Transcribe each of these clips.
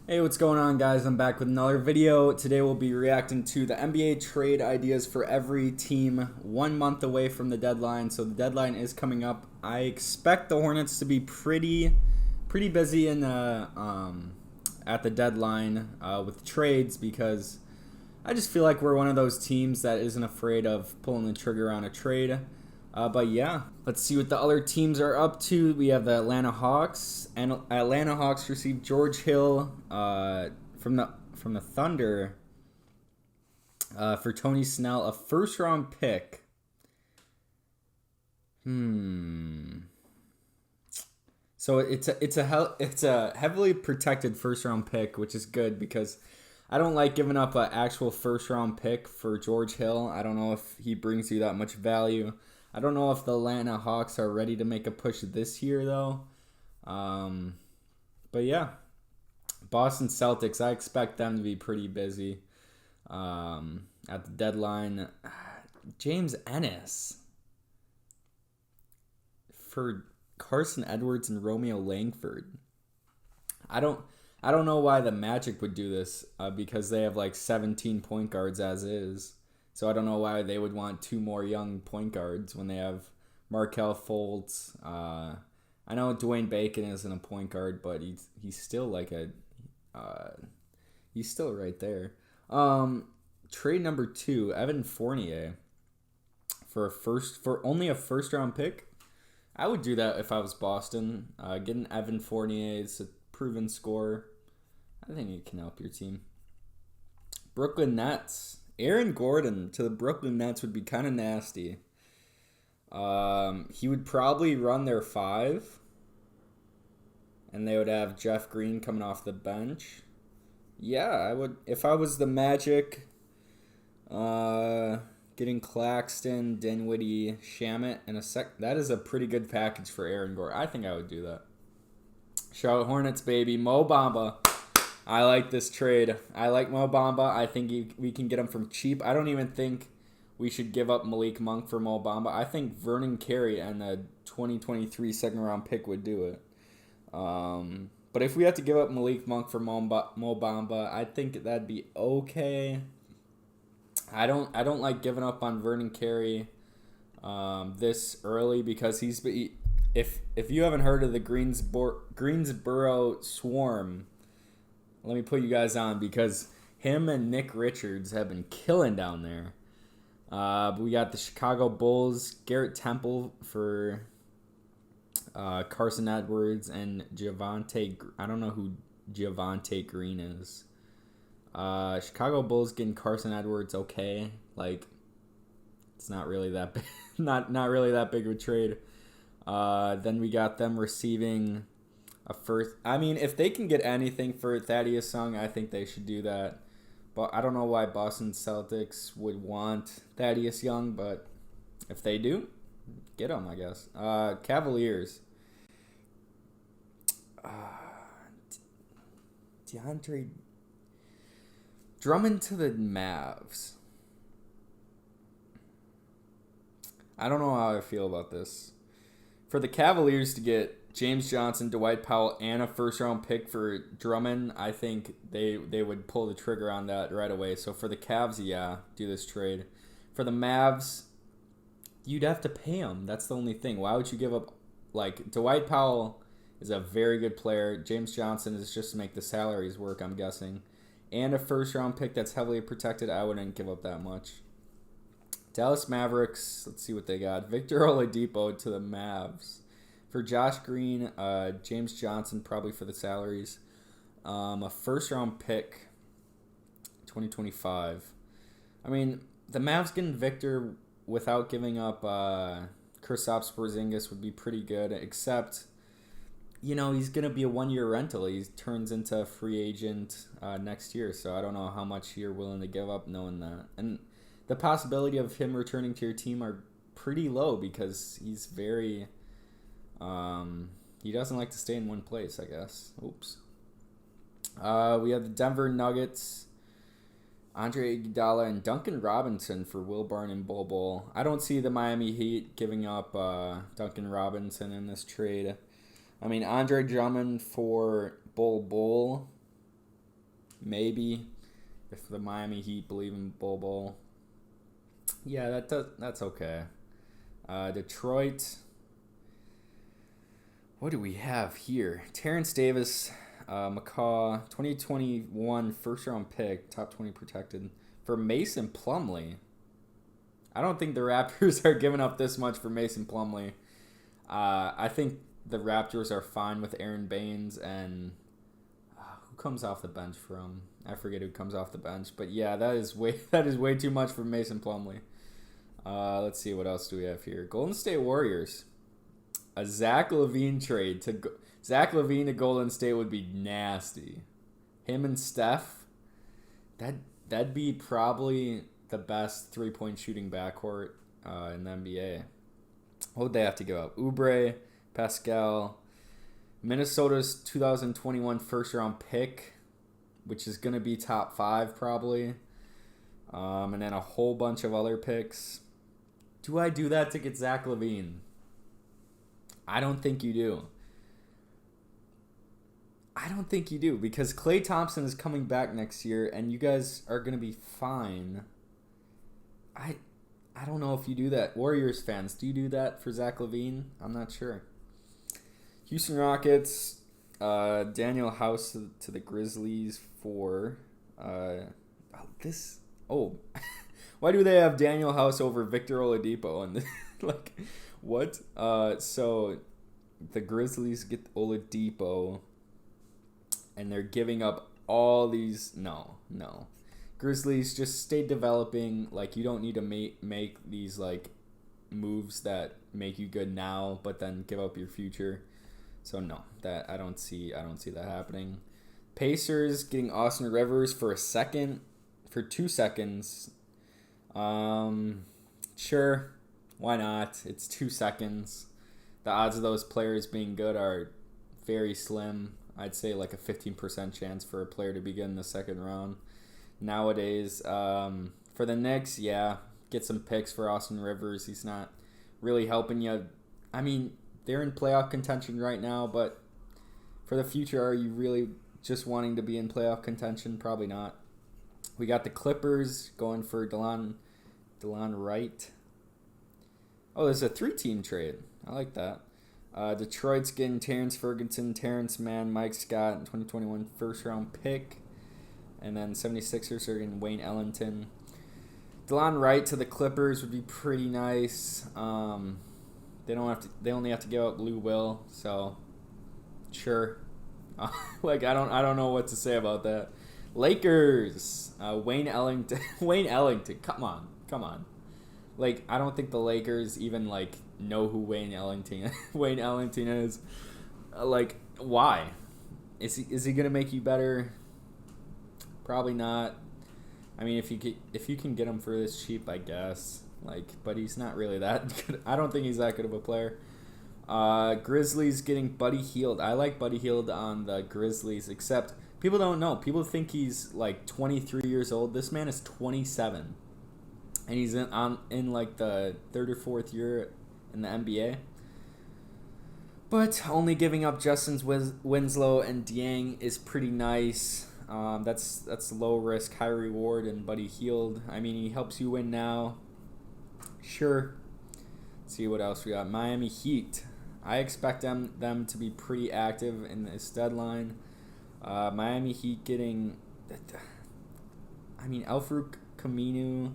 Hey, what's going on, guys? I'm back with another video. Today we'll be reacting to the NBA trade ideas for every team 1 month away from the deadline. So the deadline is coming up. I expect the Hornets to be pretty busy at the deadline with trades because I just feel like we're one of those teams that isn't afraid of pulling the trigger on a trade. But yeah, let's see what the other teams are up to. We have the Atlanta Hawks, and Atlanta Hawks received George Hill from the Thunder for Tony Snell, a first round pick. So it's a heavily protected first round pick, which is good because I don't like giving up an actual first round pick for George Hill. I don't know if he brings you that much value. I don't know if the Atlanta Hawks are ready to make a push this year, though. But yeah, Boston Celtics, I expect them to be pretty busy at the deadline. James Ennis for Carson Edwards and Romeo Langford. I don't I don't know why the Magic would do this because they have like 17 point guards as is. So I don't know why they would want two more young point guards when they have Markelle Fultz. I know Dwayne Bacon isn't a point guard, but he's still like he's still right there. Trade number 2, Evan Fournier for only a first round pick. I would do that if I was Boston. Getting Evan Fournier is a proven scorer. I think it can help your team. Brooklyn Nets. Aaron Gordon to the Brooklyn Nets would be kind of nasty. He would probably run their 5. And they would have Jeff Green coming off the bench. Yeah, I would. If I was the Magic, getting Claxton, Dinwiddie, Shamet, and that is a pretty good package for Aaron Gordon. I think I would do that. Charlotte Hornets, baby. Mo Bamba. I like this trade. I like Mo Bamba. I think we can get him from cheap. I don't even think we should give up Malik Monk for Mo Bamba. I think Vernon Carey and the 2023 second round pick would do it. But if we have to give up Malik Monk for Mo Bamba, I think that'd be okay. I don't like giving up on Vernon Carey this early because if you haven't heard of the Greensboro Swarm, let me put you guys on because him and Nick Richards have been killing down there. But we got the Chicago Bulls, Garrett Temple for Carson Edwards and Javante. I don't know who Javante Green is. Chicago Bulls getting Carson Edwards, okay. Like, it's not really that big, not really that big of a trade. Then we got them receiving a first. I mean, if they can get anything for Thaddeus Young, I think they should do that. But I don't know why Boston Celtics would want Thaddeus Young, but if they do, get him, I guess. Cavaliers. DeAndre Drummond to the Mavs. I don't know how I feel about this. For the Cavaliers to get James Johnson, Dwight Powell, and a first-round pick for Drummond, I think they would pull the trigger on that right away. So for the Cavs, yeah, do this trade. For the Mavs, you'd have to pay him. That's the only thing. Why would you give up? Like, Dwight Powell is a very good player. James Johnson is just to make the salaries work, I'm guessing. And a first-round pick that's heavily protected, I wouldn't give up that much. Dallas Mavericks, let's see what they got. Victor Oladipo to the Mavs. For Josh Green, James Johnson probably for the salaries. A first-round pick, 2025. I mean, the Mavs getting Victor without giving up Kristaps Porzingis would be pretty good, except, you know, he's going to be a one-year rental. He turns into a free agent next year, so I don't know how much you're willing to give up knowing that. And the possibility of him returning to your team are pretty low because he's very... he doesn't like to stay in one place, I guess. Oops. We have the Denver Nuggets, Andre Iguodala, and Duncan Robinson for Will Barton and Bol Bol. I don't see the Miami Heat giving up Duncan Robinson in this trade. I mean, Andre Drummond for Bol Bol. maybe, if the Miami Heat believe in Bol Bol. Yeah, that's okay. Detroit. What do we have here? Terrence Davis, McCaw, 2021 first round pick, top 20 protected for Mason Plumlee. I don't think the Raptors are giving up this much for Mason Plumlee. I think the Raptors are fine with Aaron Baines and who comes off the bench from? I forget who comes off the bench, but yeah, that is way too much for Mason Plumlee. Let's see, what else do we have here? Golden State Warriors. A Zach LaVine trade Zach LaVine to Golden State would be nasty. Him and Steph, that'd be probably the best 3-point shooting backcourt in the NBA. What would they have to give up? Oubre, Pascal, Minnesota's 2021 first round pick, which is gonna be top 5 probably, and then a whole bunch of other picks. Do I do that to get Zach LaVine? I don't think you do. I don't think you do, because Klay Thompson is coming back next year, and you guys are going to be fine. I don't know if you do that. Warriors fans, do you do that for Zach LaVine? I'm not sure. Houston Rockets, Daniel House to the Grizzlies for why do they have Daniel House over Victor Oladipo? And like, what? So the Grizzlies get Oladipo, and they're giving up all these. No. Grizzlies, just stay developing. Like, you don't need to make these like moves that make you good now, but then give up your future. So no, that I don't see that happening. Pacers getting Austin Rivers for 2 seconds. Sure, why not? It's 2 seconds. The odds of those players being good are very slim. I'd say like a 15% chance for a player to be good in the second round nowadays. For the Knicks, yeah, get some picks for Austin Rivers. He's not really helping you. I mean, they're in playoff contention right now, but for the future, are you really just wanting to be in playoff contention? Probably not. We got the Clippers going for Delon Wright. Oh, there's a 3-team trade. I like that. Detroit's getting Terrence Ferguson, Terrence Mann, Mike Scott, 2021 first-round pick. And then 76ers are getting Wayne Ellington. Delon Wright to the Clippers would be pretty nice. They only have to give up Lou Will, so sure. Like, I don't know what to say about that. Lakers, Wayne Ellington. Wayne Ellington, come on. Like, I don't think the Lakers even like know who Wayne Ellington is. Like, why? Is he gonna make you better? Probably not. I mean, if you can get him for this cheap, I guess. Like, but he's not really that good. I don't think he's that good of a player. Grizzlies getting Buddy Hield. I like Buddy Hield on the Grizzlies, except people don't know. People think he's like 23 years old. This man is 27, and he's in like the 3rd or 4th year in the NBA. But only giving up Justin Winslow and Dieng is pretty nice. That's low risk, high reward, and Buddy Hield. I mean, he helps you win now. Sure. Let's see what else we got. Miami Heat. I expect them to be pretty active in this deadline. Miami Heat getting, I mean, Alfred Camino,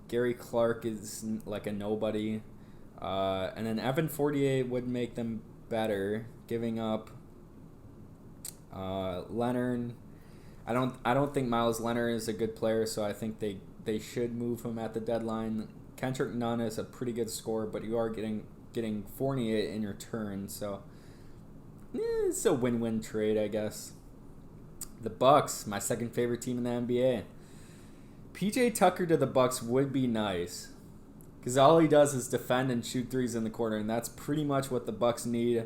Gary Clark is like a nobody, and then Evan Fournier would make them better. Giving up Leonard. I don't think Miles Leonard is a good player, so I think they should move him at the deadline. Kendrick Nunn is a pretty good scorer, but you are getting Fournier in return, so it's a win-win trade, I guess. The Bucks, my second favorite team in the NBA. PJ Tucker to the Bucks would be nice, because all he does is defend and shoot threes in the corner, and that's pretty much what the Bucks need.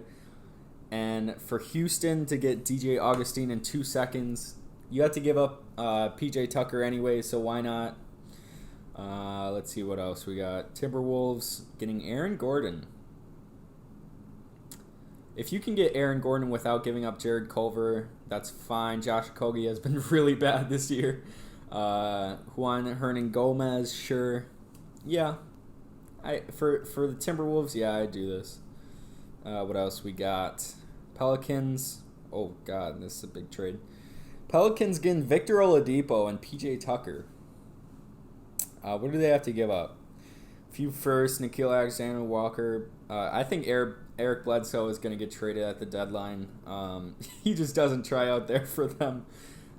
And for Houston to get DJ Augustine in 2 seconds, you have to give up PJ Tucker anyway, so why not? Let's see what else we got. Timberwolves getting Aaron Gordon. If you can get Aaron Gordon without giving up Jared Culver, that's fine. Josh Okogie has been really bad this year. Juan Hernan Gomez, sure. Yeah. For the Timberwolves, yeah, I do this. What else we got? Pelicans. Oh, God, this is a big trade. Pelicans getting Victor Oladipo and PJ Tucker. What do they have to give up? A few firsts, Nickeil Alexander-Walker. I think Eric Bledsoe is going to get traded at the deadline. He just doesn't try out there for them.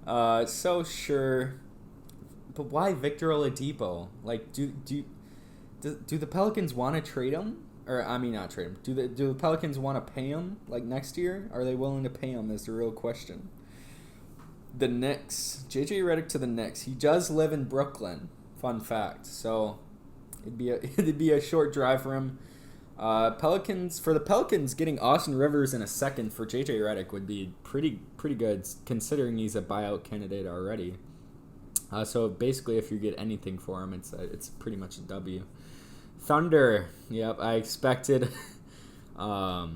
So sure. But why Victor Oladipo? Like, do the Pelicans want to trade him? Or, I mean, not trade him. Do the Pelicans want to pay him, like, next year? Are they willing to pay him is the real question. The Knicks. JJ Redick to the Knicks. He does live in Brooklyn. Fun fact. So, it'd be a short drive for him. For the Pelicans, getting Austin Rivers in a second for JJ Redick would be pretty good, considering he's a buyout candidate already. So basically, if you get anything for him, it's pretty much a W. Thunder, yep, I expected Al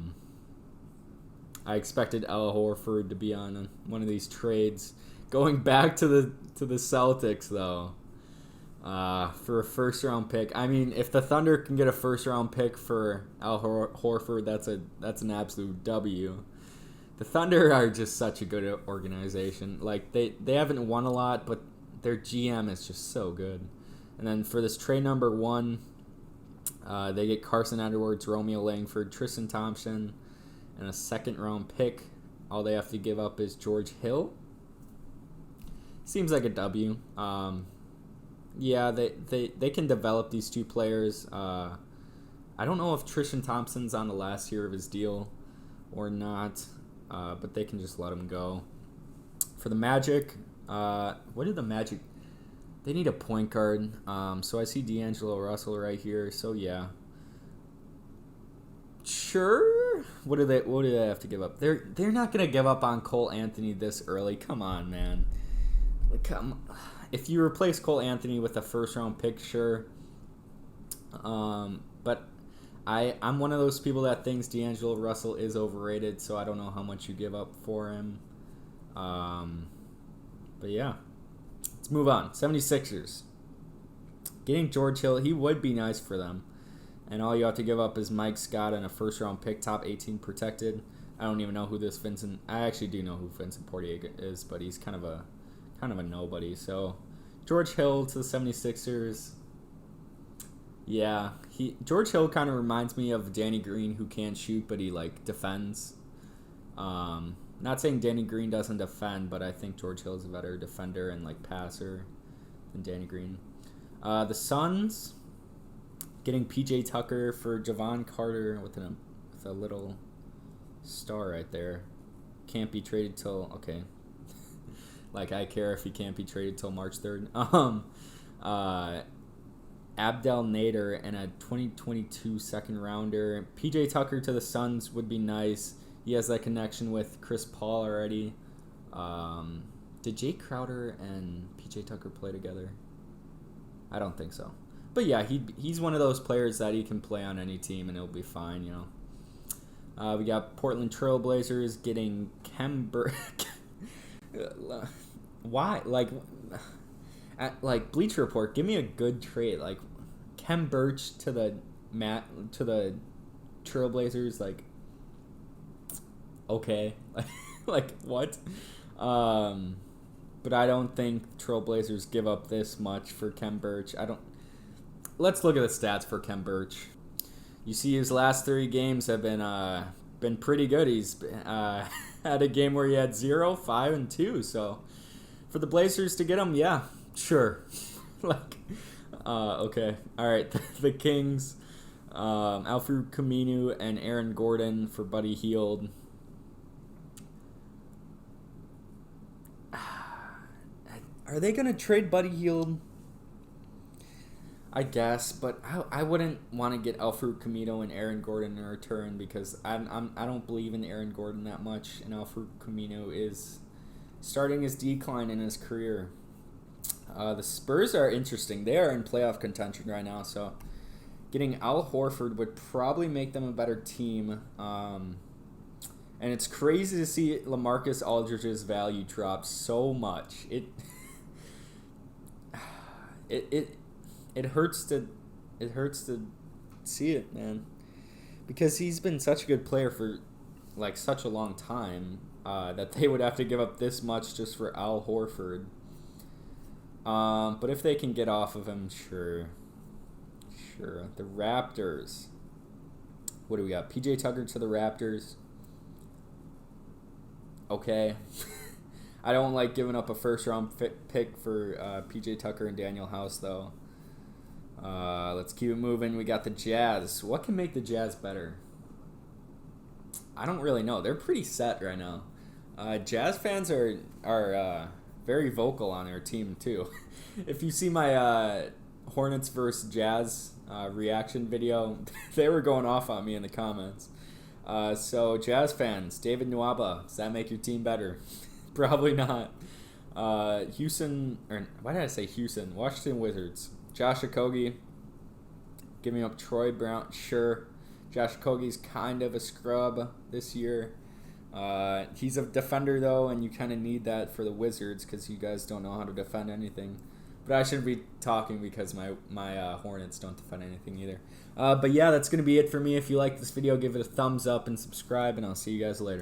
Horford to be on one of these trades. Going back to the Celtics though, for a first round pick. I mean, if the Thunder can get a first round pick for Al Horford, that's an absolute W. The Thunder are just such a good organization. Like they haven't won a lot, but their GM is just so good. And then for this trade number 1, they get Carson Edwards, Romeo Langford, Tristan Thompson, and a second round pick. All they have to give up is George Hill. Seems like a W. Yeah, they can develop these two players. I don't know if Tristan Thompson's on the last year of his deal or not, but they can just let him go. For the Magic, what did the Magic... They need a point guard. So I see D'Angelo Russell right here. So yeah, sure. What do they have to give up? They're not gonna give up on Cole Anthony this early. Come on, man. Like, if you replace Cole Anthony with a first round pick, sure. But I'm one of those people that thinks D'Angelo Russell is overrated. So I don't know how much you give up for him. But yeah. Let's move on. 76ers. Getting George Hill, he would be nice for them. And all you have to give up is Mike Scott and a first-round pick, top 18 protected. I don't even know who this Vincent... I actually do know who Vincent Portier is, but he's kind of a nobody. So, George Hill to the 76ers. Yeah, George Hill kind of reminds me of Danny Green, who can't shoot, but he, like, defends. Not saying Danny Green doesn't defend, but I think George Hill is a better defender and like passer than Danny Green. The Suns getting PJ Tucker for Javon Carter with a little star right there. Can't be traded till like I care if he can't be traded till March 3rd. Abdel Nader and a 2022 second rounder. PJ Tucker to the Suns would be nice. He has that connection with Chris Paul already. Did Jay Crowder and PJ Tucker play together? I don't think so. But yeah, he's one of those players that he can play on any team and it'll be fine, you know. We got Portland Trailblazers getting Why? Like Bleacher Report, give me a good trade. Like Kem Birch to the Trailblazers, like okay. Like what? But I don't think Trailblazers give up this much for Kem Birch. Let's look at the stats for Kem Birch. You see his last 3 games have been pretty good. He's had a game where he had 0, 5, and 2. So for the Blazers to get him, yeah, sure. Okay. All right. The Kings, Alfred Caminu and Aaron Gordon for Buddy Hield. Are they gonna trade Buddy Hield? I guess, but I wouldn't want to get Alfred Camino and Aaron Gordon in return because I don't believe in Aaron Gordon that much, and Alfred Camino is starting his decline in his career. The Spurs are interesting. They are in playoff contention right now, so getting Al Horford would probably make them a better team. And it's crazy to see LaMarcus Aldridge's value drop so much. It hurts to see it, man, because he's been such a good player for like such a long time that they would have to give up this much just for Al Horford. But if they can get off of him, sure. The Raptors. What do we got? PJ Tucker to the Raptors. Okay. I don't like giving up a first-round pick for PJ Tucker and Daniel House, though. Let's keep it moving. We got the Jazz. What can make the Jazz better? I don't really know. They're pretty set right now. Jazz fans are very vocal on their team, too. If you see my Hornets versus Jazz reaction video, they were going off on me in the comments. So, Jazz fans, David Nwaba, does that make your team better? Probably not. Houston, or why did I say Houston? Washington Wizards. Josh Okogie, giving up Troy Brown, sure. Josh Okogie's kind of a scrub this year. He's a defender, though, and you kind of need that for the Wizards because you guys don't know how to defend anything. But I shouldn't be talking because my Hornets don't defend anything either. But yeah, that's going to be it for me. If you like this video, give it a thumbs up and subscribe, and I'll see you guys later.